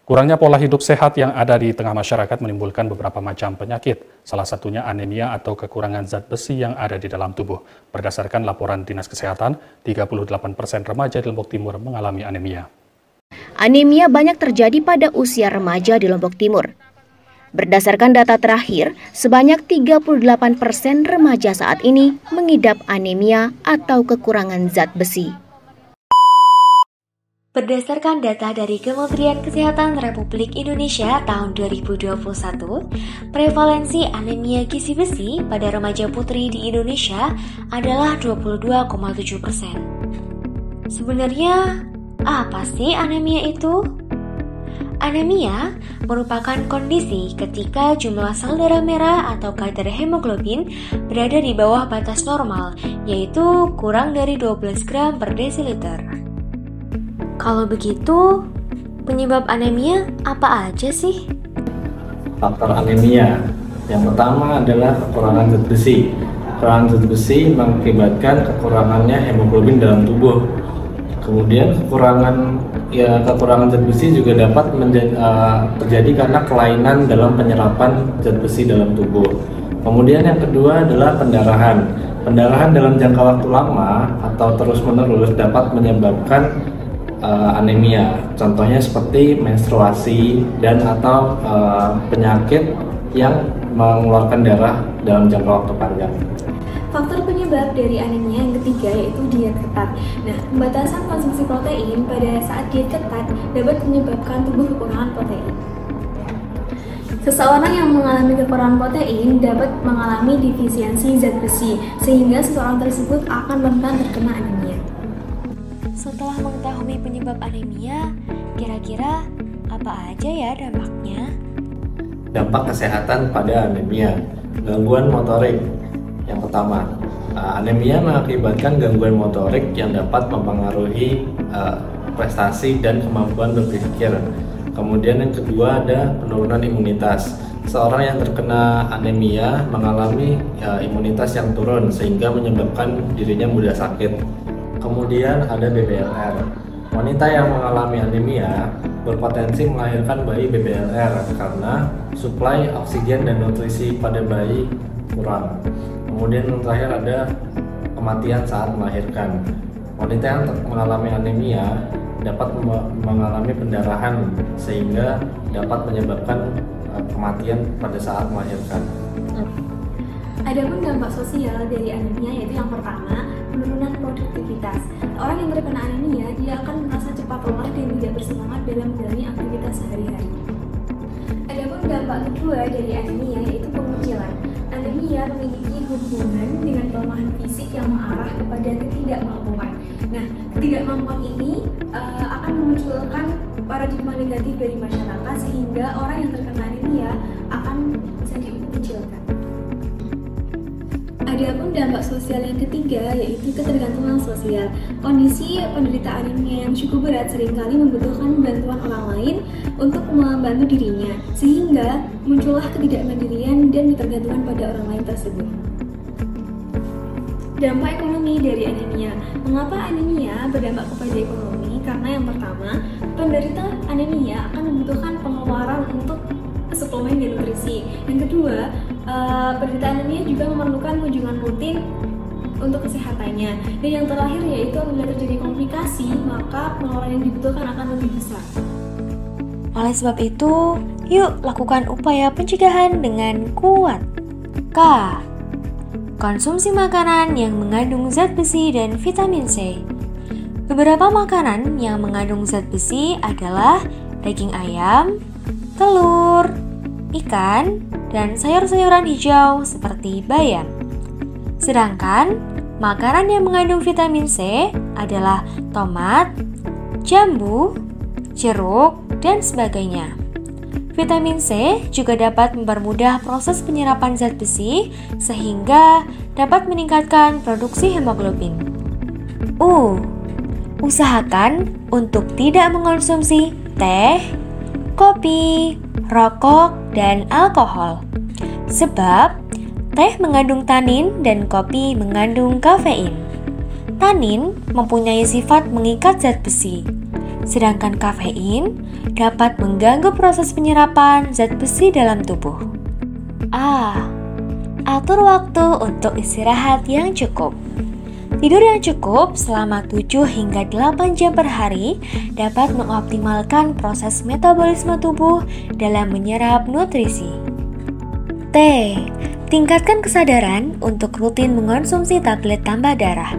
Kurangnya pola hidup sehat yang ada di tengah masyarakat menimbulkan beberapa macam penyakit, salah satunya anemia atau kekurangan zat besi yang ada di dalam tubuh. Berdasarkan laporan Dinas Kesehatan, 38% remaja di Lombok Timur mengalami anemia. Anemia banyak terjadi pada usia remaja di Lombok Timur. Berdasarkan data terakhir, sebanyak 38% remaja saat ini mengidap anemia atau kekurangan zat besi. Berdasarkan data dari Kementerian Kesehatan Republik Indonesia tahun 2021, prevalensi anemia gizi besi pada remaja putri di Indonesia adalah 22,7%. Sebenarnya, apa sih anemia itu? Anemia merupakan kondisi ketika jumlah sel darah merah atau kadar hemoglobin berada di bawah batas normal, yaitu kurang dari 12 gram per desiliter. Kalau begitu, penyebab anemia apa aja sih? Faktor anemia yang pertama adalah kekurangan zat besi. Kekurangan zat besi mengakibatkan kekurangannya hemoglobin dalam tubuh. Kemudian kekurangan zat besi juga dapat terjadi karena kelainan dalam penyerapan zat besi dalam tubuh. Kemudian yang kedua adalah pendarahan. Pendarahan dalam jangka waktu lama atau terus-menerus dapat menyebabkan anemia, contohnya seperti menstruasi dan atau penyakit yang mengeluarkan darah dalam jangka waktu panjang. Faktor penyebab dari anemia yang ketiga yaitu diet ketat. Nah, pembatasan konsumsi protein pada saat diet ketat dapat menyebabkan tubuh kekurangan protein. Seseorang yang mengalami kekurangan protein dapat mengalami defisiensi zat besi, sehingga seseorang tersebut akan rentan terkena anemia. Setelah mengetahui penyebab anemia, kira-kira apa aja ya dampaknya? Dampak kesehatan pada anemia, gangguan motorik. Yang pertama, anemia mengakibatkan gangguan motorik yang dapat mempengaruhi prestasi dan kemampuan berpikir. Kemudian yang kedua ada penurunan imunitas. Seorang yang terkena anemia mengalami imunitas yang turun sehingga menyebabkan dirinya mudah sakit. Kemudian ada BBLR. Wanita yang mengalami anemia berpotensi melahirkan bayi BBLR karena suplai oksigen dan nutrisi pada bayi kurang. Kemudian yang terakhir ada kematian saat melahirkan. Wanita yang mengalami anemia dapat mengalami pendarahan sehingga dapat menyebabkan kematian pada saat melahirkan. Adapun dampak sosial dari anemia yaitu yang pertama, penurunan produktivitas. Orang yang terkena anemia dia akan merasa cepat lelah dan tidak bersemangat dalam menjalani aktivitas sehari-hari. Adapun dampak kedua dari anemia yaitu pengucilan. Anemia memiliki hubungan dengan kelemahan fisik yang mengarah kepada ketidakmampuan. Nah, ketidakmampuan ini akan memunculkan paradigma negatif dari masyarakat sehingga orang yang terkena anemia akan bisa dikucilkan. Adapun dampak sosial yang ketiga yaitu ketergantungan sosial. Kondisi penderita anemia yang cukup berat seringkali membutuhkan bantuan orang lain untuk membantu dirinya, sehingga muncullah ketidakmandirian dan ketergantungan pada orang lain tersebut. Dampak ekonomi dari anemia. Mengapa anemia berdampak kepada ekonomi? Karena yang pertama, penderita anemia akan membutuhkan pengeluaran untuk suplemen dan nutrisi. Yang kedua, penderita anemia juga memerlukan kunjungan rutin untuk kesehatannya. Dan yang terakhir yaitu apabila terjadi komplikasi, maka pengeluaran yang dibutuhkan akan lebih besar. Oleh sebab itu, yuk lakukan upaya pencegahan dengan kuat. K. Konsumsi makanan yang mengandung zat besi dan vitamin C. Beberapa makanan yang mengandung zat besi adalah daging ayam, telur, ikan, dan sayur-sayuran hijau seperti bayam. Sedangkan makanan yang mengandung vitamin C adalah tomat, jambu, jeruk, dan sebagainya. Vitamin C juga dapat mempermudah proses penyerapan zat besi sehingga dapat meningkatkan produksi hemoglobin. Usahakan untuk tidak mengkonsumsi teh, kopi, rokok, dan alkohol. Sebab teh mengandung tanin dan kopi mengandung kafein. Tanin mempunyai sifat mengikat zat besi, Sedangkan kafein dapat mengganggu proses penyerapan zat besi dalam tubuh. Atur waktu untuk istirahat yang cukup. Tidur yang cukup selama 7 hingga 8 jam per hari dapat mengoptimalkan proses metabolisme tubuh dalam menyerap nutrisi. T. Tingkatkan kesadaran untuk rutin mengonsumsi tablet tambah darah.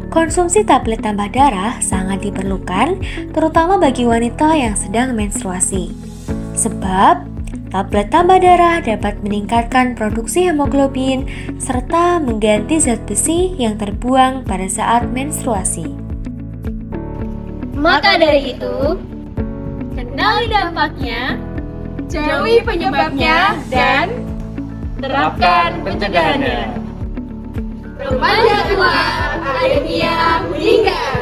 Konsumsi tablet tambah darah sangat diperlukan, terutama bagi wanita yang sedang menstruasi. Sebab, tablet tambah darah dapat meningkatkan produksi hemoglobin serta mengganti zat besi yang terbuang pada saat menstruasi. Maka dari itu, kenali dampaknya, jauhi penyebabnya, dan terapkan pencegahannya. Remaja tua, anemia meninggal.